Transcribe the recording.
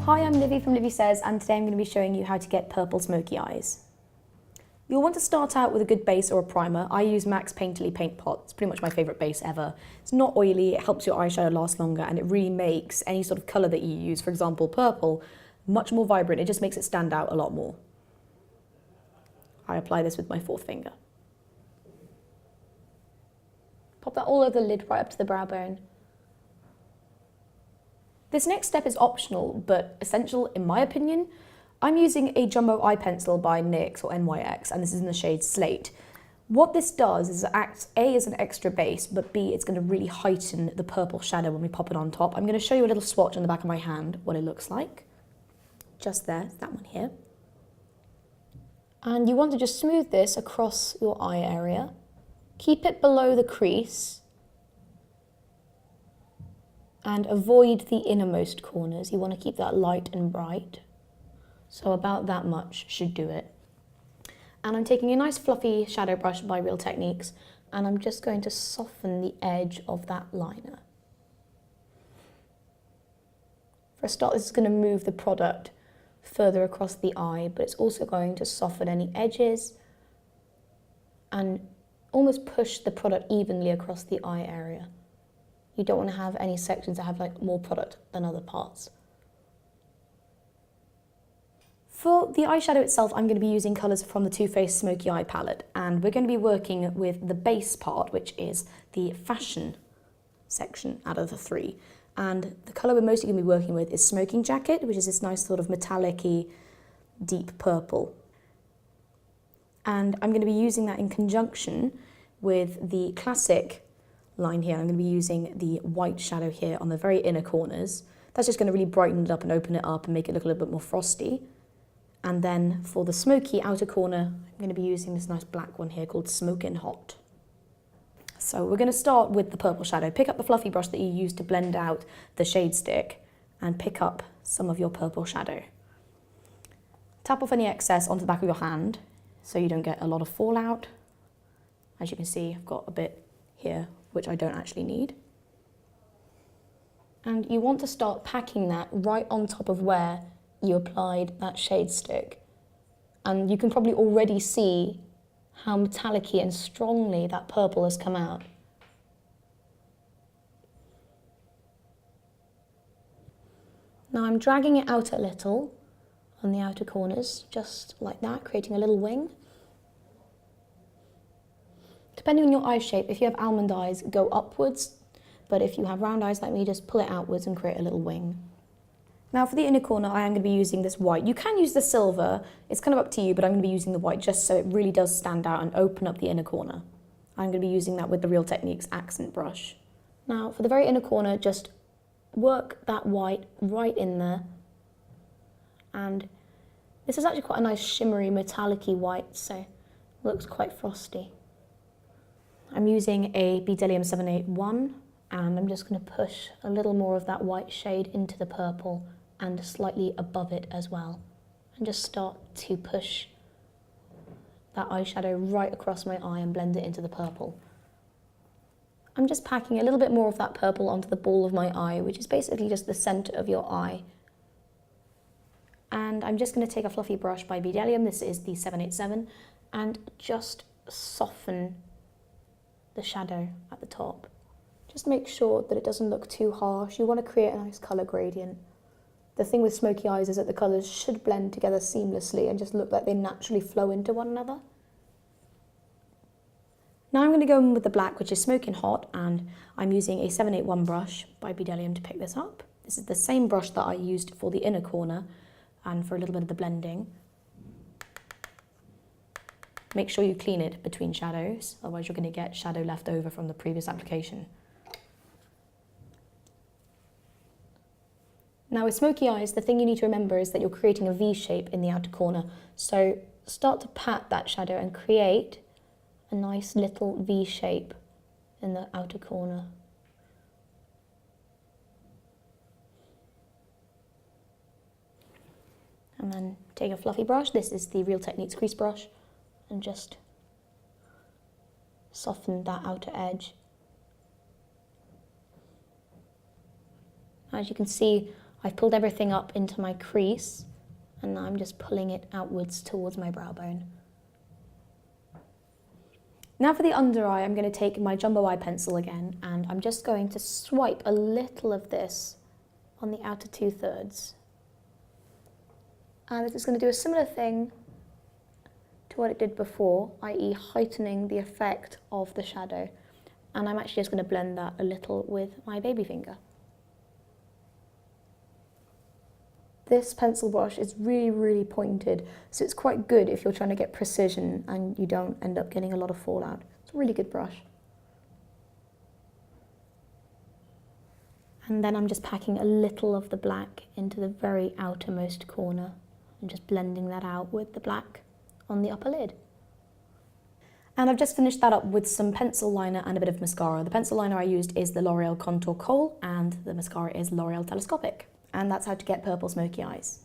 Hi, I'm Livy from Livy Says, and today I'm going to be showing you how to get purple smoky eyes. You'll want to start out with a good base or a primer. I use MAC's Painterly Paint Pot. It's pretty much my favourite base ever. It's not oily, it helps your eyeshadow last longer, and it really makes any sort of colour that you use, for example purple, much more vibrant. It just makes it stand out a lot more. I apply this with my fourth finger. Pop that all over the lid right up to the brow bone. This next step is optional, but essential in my opinion. I'm using a jumbo eye pencil by NYX or NYX, and this is in the shade Slate. What this does is it acts A as an extra base, but B, it's going to really heighten the purple shadow when we pop it on top. I'm going to show you a little swatch on the back of my hand, what it looks like. Just there, that one here. And you want to just smooth this across your eye area. Keep it below the crease. And avoid the innermost corners. You want to keep that light and bright. So about that much should do it. And I'm taking a nice fluffy shadow brush by Real Techniques, and I'm just going to soften the edge of that liner. For a start, this is going to move the product further across the eye, but it's also going to soften any edges and almost push the product evenly across the eye area. You don't want to have any sections that have like more product than other parts. For the eyeshadow itself, I'm going to be using colours from the Too Faced Smoky Eye palette, and we're going to be working with the base part, which is the fashion section out of the three. And the colour we're mostly going to be working with is Smoking Jacket, which is this nice sort of metallic-y deep purple. And I'm going to be using that in conjunction with the classic line here. I'm going to be using the white shadow here on the very inner corners. That's just going to really brighten it up and open it up and make it look a little bit more frosty. And then for the smoky outer corner, I'm going to be using this nice black one here called Smokin' Hot. So we're going to start with the purple shadow. Pick up the fluffy brush that you used to blend out the shade stick and pick up some of your purple shadow. Tap off any excess onto the back of your hand so you don't get a lot of fallout. As you can see, I've got a bit here which I don't actually need. And you want to start packing that right on top of where you applied that shade stick. And you can probably already see how metallic-y and strongly that purple has come out. Now I'm dragging it out a little on the outer corners, just like that, creating a little wing. Depending on your eye shape, if you have almond eyes, go upwards, but if you have round eyes like me, just pull it outwards and create a little wing. Now for the inner corner, I am going to be using this white. You can use the silver, it's kind of up to you, but I'm going to be using the white just so it really does stand out and open up the inner corner. I'm going to be using that with the Real Techniques accent brush. Now for the very inner corner, just work that white right in there. And this is actually quite a nice shimmery metallic-y white, so it looks quite frosty. I'm using a Bdellium 781, and I'm just going to push a little more of that white shade into the purple and slightly above it as well. And just start to push that eyeshadow right across my eye and blend it into the purple. I'm just packing a little bit more of that purple onto the ball of my eye, which is basically just the centre of your eye. And I'm just going to take a fluffy brush by Bdellium, this is the 787, and just soften the shadow at the top. Just make sure that it doesn't look too harsh. You want to create a nice colour gradient. The thing with smoky eyes is that the colours should blend together seamlessly and just look like they naturally flow into one another. Now I'm going to go in with the black, which is Smokin' Hot, and I'm using a 781 brush by Bdellium to pick this up. This is the same brush that I used for the inner corner and for a little bit of the blending. Make sure you clean it between shadows, otherwise you're going to get shadow left over from the previous application. Now with smoky eyes, the thing you need to remember is that you're creating a V shape in the outer corner. So start to pat that shadow and create a nice little V shape in the outer corner. And then take a fluffy brush, this is the Real Techniques crease brush, and just soften that outer edge. As you can see, I've pulled everything up into my crease and now I'm just pulling it outwards towards my brow bone. Now for the under eye, I'm going to take my jumbo eye pencil again and I'm just going to swipe a little of this on the outer 2/3. And it's going to do a similar thing to what it did before, i.e. heightening the effect of the shadow. And I'm actually just going to blend that a little with my baby finger. This pencil brush is really pointed, so it's quite good if you're trying to get precision and you don't end up getting a lot of fallout. It's a really good brush. And then I'm just packing a little of the black into the very outermost corner and just blending that out with the black on the upper lid. And I've just finished that up with some pencil liner and a bit of mascara. The pencil liner I used is the L'Oreal Contour Kohl and the mascara is L'Oreal Telescopic. And that's how to get purple smoky eyes.